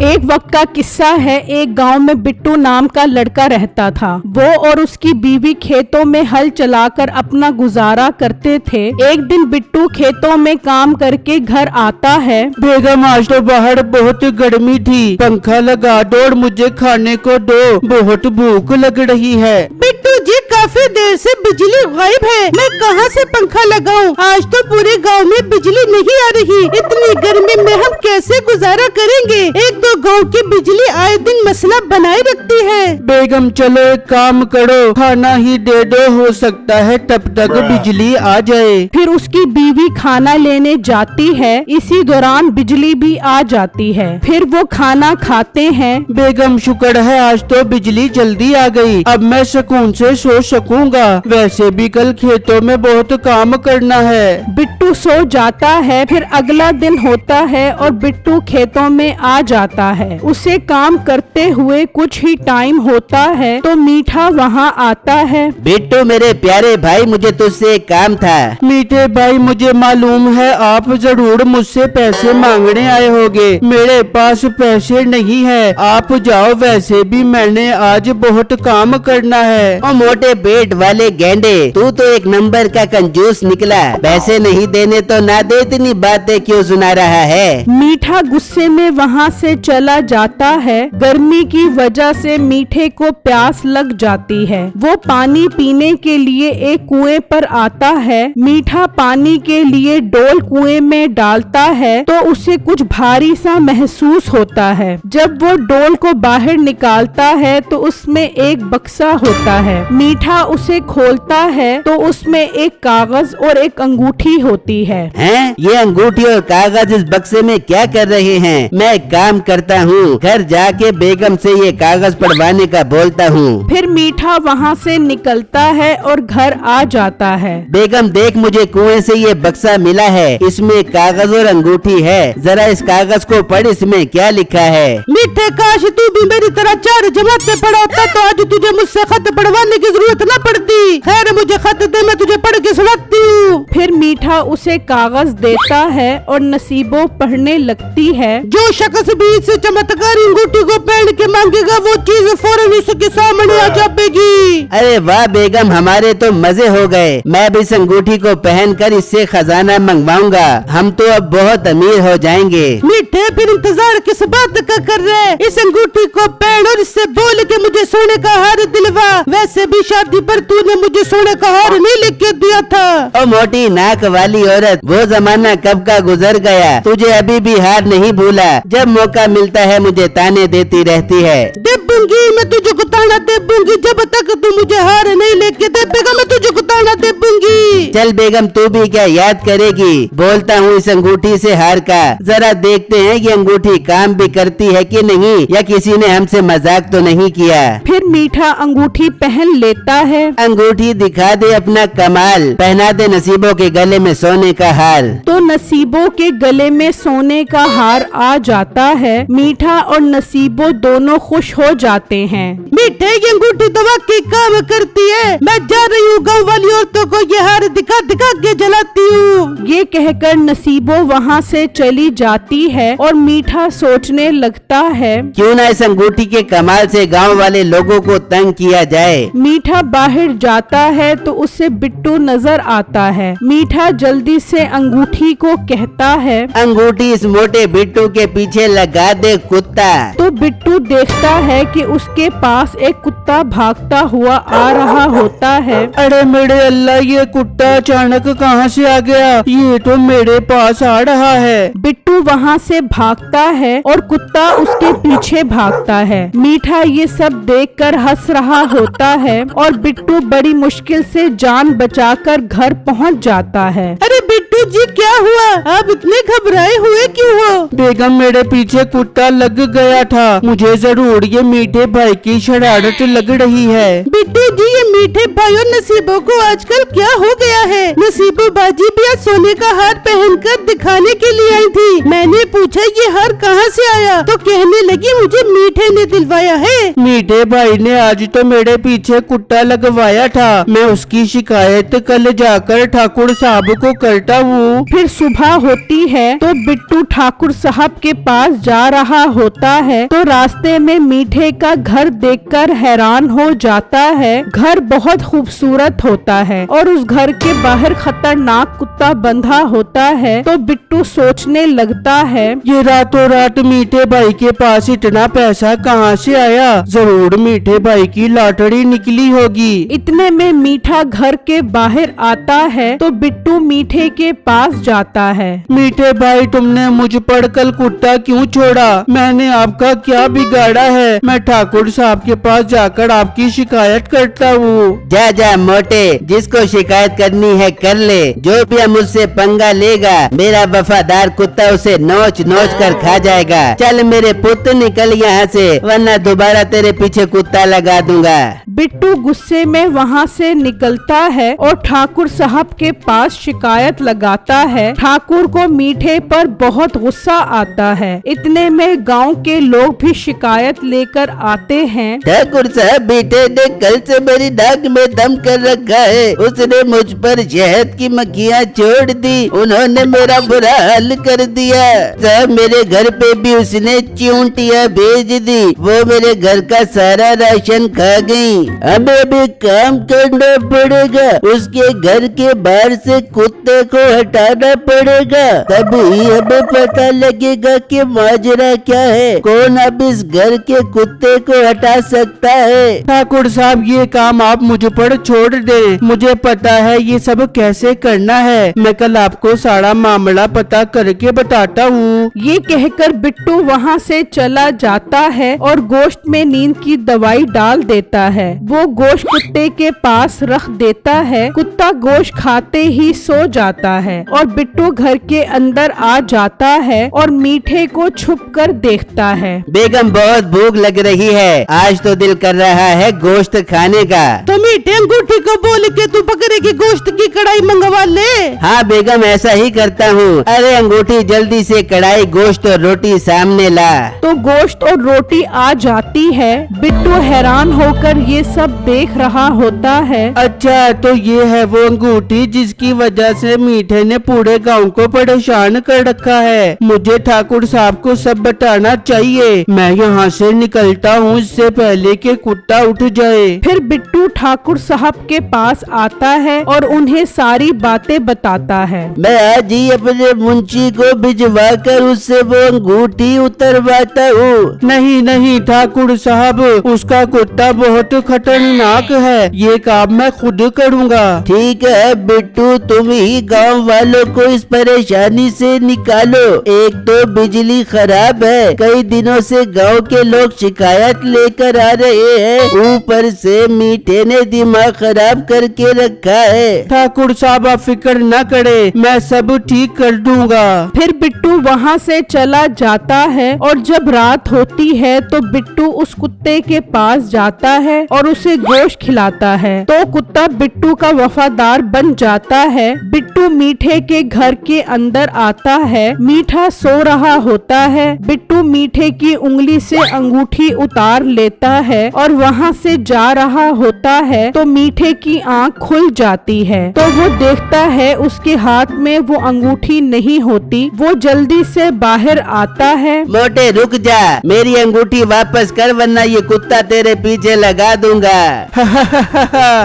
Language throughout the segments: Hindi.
एक वक्त का किस्सा है। एक गांव में बिट्टू नाम का लड़का रहता था। वो और उसकी बीवी खेतों में हल चलाकर अपना गुजारा करते थे। एक दिन बिट्टू खेतों में काम करके घर आता है। बेगम, आज तो बाहर बहुत गर्मी थी, पंखा लगा दो और मुझे खाने को दो, बहुत भूख लग रही है। बिट्टू जी, काफी देर से बिजली गायब है, मैं कहां से पंखा लगाऊं? आज तो पूरे गांव में बिजली नहीं आ रही। इतनी गर्मी में हम कैसे गुजारा करेंगे? एक तो गांव की बिजली आए दिन मसला बनाए रखती है। बेगम, चलो एक काम करो, खाना ही दे दो, हो सकता है तब तक बिजली आ जाए। फिर उसकी बीवी खाना लेने जाती है। इसी दौरान बिजली भी आ जाती है। फिर वो खाना खाते हैं। बेगम, शुक्र है आज तो बिजली जल्दी आ गई, अब मैं सुकून से सो सकूंगा। वैसे भी कल खेतों में बहुत काम करना है। बिट्टू सो जाता है। फिर अगला दिन होता है और बिट्टू खेतों में आ जाता है। उसे काम करते हुए कुछ ही टाइम होता है तो मीठा वहाँ आता है। बिट्टू मेरे प्यारे भाई, मुझे तुझसे एक काम था। मीठे भाई, मुझे मालूम है आप जरूर मुझसे पैसे मांगने आए होगे। मेरे पास पैसे नहीं है, आप जाओ, वैसे भी मैंने आज बहुत काम करना है। ओ मोटे पेट वाले गेंडे, तू तो एक नंबर का कंजूस निकला। पैसे नहीं देने तो ना दे, इतनी बातें क्यों सुना रहा है? मीठा गुस्से में वहाँ से चला जाता है। गर्मी की वजह से मीठे को प्यास लग जाती है। वो पानी पीने के लिए एक कुएं पर आता है। मीठा पानी के लिए डोल कुएं में डालता है तो उसे कुछ भारी सा महसूस होता है। जब वो डोल को बाहर निकालता है तो उसमें एक बक्सा होता है। मीठा उसे खोलता है तो उसमें एक कागज और एक अंगूठी होती है। हैं? ये अंगूठी और कागज इस बक्से में क्या कर रहे हैं? मैं एक काम करता हूँ, घर जाके बेगम से ये कागज पढ़वाने का बोलता हूँ। फिर मीठा वहाँ से निकलता है और घर आ जाता है। बेगम देख, मुझे कुएं से ये बक्सा मिला है, इसमें कागज और अंगूठी है, जरा इस कागज को पढ़, इसमें क्या लिखा है? मीठे, काश तू भी मेरी तरह 4 जमातें पढ़ा होता तो आज तुझे मुझसे खत पढ़वाने की जरूरत न पड़ती। खैर, मुझे खत दे, मैं तुझे पढ़ के सुनाती हूँ। फिर मीठा उसे कागज देता है और नसीबों पढ़ने लगती है। जो शख्स भी इस चमत्कारी अंगूठी को पहन के मांगेगा वो चीज फौरन उसके सामने आ जाएगी। अरे वाह बेगम, हमारे तो मजे हो गए। मैं भी इस अंगूठी को पहनकर इससे खजाना मंगवाऊंगा। हम तो अब बहुत अमीर हो जाएंगे। मीठे, फिर इंतजार किस बात का कर रहे? इस अंगूठी को पहन और इससे बोल के मुझे सोने का हार दिलवा। वैसे भी शादी पर तूने मुझे सोने का हार नहीं लेके दिया था। ओ मोटी नाक वाली औरत, वो जमाना कब का गुजर गया, तुझे अभी भी हार नहीं भूला। जब मौका मिलता है मुझे ताने देती रहती है। देबूंगी, मैं तुझे को ताना देबूंगी, जब तक तू मुझे हार नहीं लेके देगा मैं तुझे को ताना देबूंगी। चल बेगम, तू भी क्या याद करेगी? बोलता हूँ इस अंगूठी से हार का। जरा देखते हैं ये अंगूठी काम भी करती है कि नहीं, या किसी ने हमसे मजाक तो नहीं किया। फिर मीठा अंगूठी पहन लेता है। अंगूठी दिखा दे अपना कमाल, पहना दे नसीबों के गले में सोने का हार। तो नसीबों के गले में सोने का हार आ जाता है। मीठा और नसीबों दोनों खुश हो जाते हैं। मीठे, ये अंगूठी तो वाकई काम करती है। मैं जा रही हूँ, गाँव वाली औरतों को ये हार दिखा दिखा के जलाती हूँ। ये कहकर नसीबों वहाँ से चली जाती है और मीठा सोचने लगता है, क्यों ना इस अंगूठी के कमाल से गांव वाले लोगों को तंग किया जाए। मीठा बाहर जाता है तो उसे बिट्टू नजर आता है। मीठा जल्दी से अंगूठी को कहता है, अंगूठी इस मोटे बिट्टू के पीछे लगा दे कुत्ता। तो बिट्टू देखता है कि उसके पास एक कुत्ता भागता हुआ आ रहा होता है। अरे मेरे अल्लाह, ये कुत्ता अचानक कहाँ से आ गया? ये तो मेरे पास आ रहा है। बिट्टू वहाँ से भागता है और कुत्ता उसके पीछे भागता है। मीठा ये सब देखकर हंस रहा होता है और बिट्टू बड़ी मुश्किल से जान बचाकर घर पहुँच जाता है। अरे बिट्टू जी, क्या हुआ? आप इतने घबराए हुए क्यों हो? बेगम, मेरे पीछे कुत्ता लग गया था, मुझे जरूर ये मीठे भाई की शरारत लग रही है। बिट्टू जी, ये मीठे भाई और नसीबों को आजकल क्या हो गया है? नसीबो बाजी भी आज सोने का हार पहनकर दिखाने के लिए आई थी। मैंने पूछा ये हार कहाँ से आया तो कहने लगी मुझे मीठे ने दिलवाया है। मीठे भाई ने आज तो मेरे पीछे कुत्ता लगवाया था, मैं उसकी शिकायत कल जाकर ठाकुर साहब को करता हूँ। फिर सुबह होती है तो बिट्टू ठाकुर साहब के पास जा रहा होता है तो रास्ते में मीठे का घर देखकर हैरान हो जाता है। घर बहुत खूबसूरत होता है और उस घर के बाहर खतरनाक कुत्ता बंधा होता है। तो बिट्टू सोचने लगता है, ये रातों रात मीठे भाई के पास इतना पैसा कहाँ से आया? जरूर मीठे भाई की लॉटरी निकली होगी। इतने में मीठा घर के बाहर आता है तो बिट्टू मीठे के पास जाता है। मीठे भाई, तुमने मुझ पर कल कुत्ता क्यों छोड़ा? मैंने आपका क्या बिगाड़ा है? मैं ठाकुर साहब के पास जाकर आपकी शिकायत करता हूँ। जा जा मोटे, जिसको शिकायत करनी है कर ले। जो भी मुझसे पंगा लेगा मेरा वफादार कुत्ता उसे नोच नोच कर खा जाएगा। चल मेरे पुत्र निकल यहाँ से, वरना दोबारा तेरे पीछे कुत्ता लगा दूंगा। बिट्टू गुस्से में वहाँ से निकलता है और ठाकुर साहब के पास शिकायत लगाता है। ठाकुर को मीठे पर बहुत गुस्सा आता है। इतने में गांव के लोग भी शिकायत लेकर आते हैं। ठाकुर साहब, बेटे ने कल से मेरी नाक में दम कर रखा है। उसने मुझ पर शहद की मक्खियाँ छोड़ दी। उन्होंने मेरा बुरा हाल कर दिया। साहब, मेरे घर पे भी उसने चींटियाँ भेज दी। वो मेरे घर का सारा राशन खा गई। हमें भी काम करना पड़ेगा। उसके घर के बाहर से कुत्ते को हटाना पड़ेगा, तभी हमें पता लगेगा कि माजरा क्या है। कौन अब इस घर के कुत्ते को हटा सकता है? ठाकुर साहब, ये काम आप मुझ पर छोड़ दें। मुझे पता है ये सब कैसे करना है। मैं कल आपको सारा मामला पता करके बताता हूँ। ये कहकर बिट्टू वहाँ से चला जाता है और गोश्त में नींद की दवाई डाल देता है। वो गोश्त कुत्ते के पास रख देता है। कुत्ता गोश्त खाते ही सो जाता है और बिट्टू घर के अंदर आ जाता है और मीठे को छुप कर देखता है। बेगम, बहुत भूख लग रही है। आज तो दिल कर रहा है गोश्त खाने का। तो मीठे अंगूठी को बोल के तू बकरे की गोश्त की कढ़ाई मंगवा ले। हाँ बेगम, ऐसा ही करता हूँ। अरे अंगूठी, जल्दी से कढ़ाई, गोश्त और रोटी सामने ला। तो गोश्त और रोटी आ जाती है। बिट्टू हैरान होकर ये सब देख रहा होता है। अच्छा, तो ये है वो अंगूठी जिसकी वजह से मीठे ने पूरे गांव को परेशान कर रखा है। मुझे ठाकुर साहब को सब बताना चाहिए। मैं यहाँ से निकलता हूँ इससे पहले कि कुत्ता उठ जाए। फिर बिट्टू ठाकुर साहब के पास आता है और उन्हें सारी बातें बताता है। मैं आज ही अपने मुंशी को भिजवा कर उससे वो अंगूठी उतरवाता हूँ। नहीं नहीं ठाकुर साहब, उसका कुत्ता बहुत खतरनाक है। ये काम मैं खुद करूँगा। ठीक है बिट्टू, तुम ही गांव वालों को इस परेशानी से निकालो। एक तो बिजली खराब है, कई दिनों से गांव के लोग शिकायत लेकर आ रहे हैं। ऊपर से मीठे ने दिमाग खराब करके रखा है। ठाकुर साहब, आप फिक्र न करे, मैं सब ठीक कर दूंगा। फिर बिट्टू वहाँ से चला जाता है और जब रात होती है तो बिट्टू उस कुत्ते के पास जाता है और उसे गोश्त खिलाता है। तो कुत्ता बिट्टू का वफादार बन जाता है। बिट्टू मीठे के घर के अंदर आता है। मीठा सो रहा होता है। बिट्टू मीठे की उंगली से अंगूठी उतार लेता है और वहाँ से जा रहा होता है तो मीठे की आँख खुल जाती है। तो वो देखता है उसके हाथ में वो अंगूठी नहीं होती। वो जल्दी से बाहर आता है। मोटे रुक जा, मेरी अंगूठी वापस कर, वरना ये कुत्ता तेरे पीछे लगा दूंगा।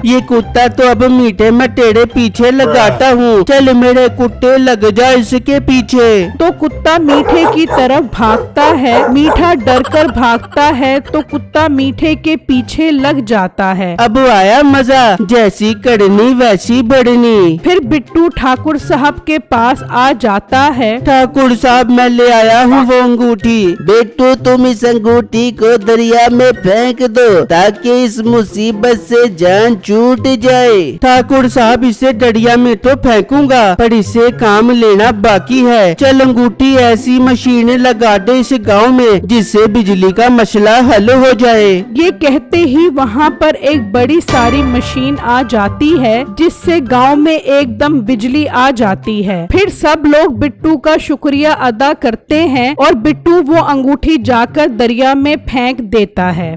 ये कुत्ता तो अब मीठे में तेरे पीछे लगाता हूँ। चल मेरे कुत्ते, लग जा इसके पीछे। तो कुत्ता मीठे की तरफ भागता है। मीठा डरकर भागता है तो कुत्ता मीठे के पीछे लग जाता है। अब आया मजा, जैसी करनी वैसी बढ़नी। फिर बिट्टू ठाकुर साहब के पास आ जाता है। ठाकुर साहब, मैं ले आया हूँ वो अंगूठी। बिट्टू, तुम इस अंगूठी को दरिया में फेंक दो ताकि इस मुसीबत से जान छूट जाए। ठाकुर साहब, इसे दरिया में तो फेंकूंगा, पर इसे काम लेना बाकी है। चल अंगूठी ऐसी मशीन लगा दे इस गांव में जिससे बिजली का मसला हल हो जाए। ये कहते ही वहाँ पर एक बड़ी सारी मशीन आ जाती है जिससे गांव में एकदम बिजली आ जाती है। फिर सब लोग बिट्टू का शुक्रिया अदा करते हैं और बिट्टू वो अंगूठी जाकर दरिया में फेंक देता है।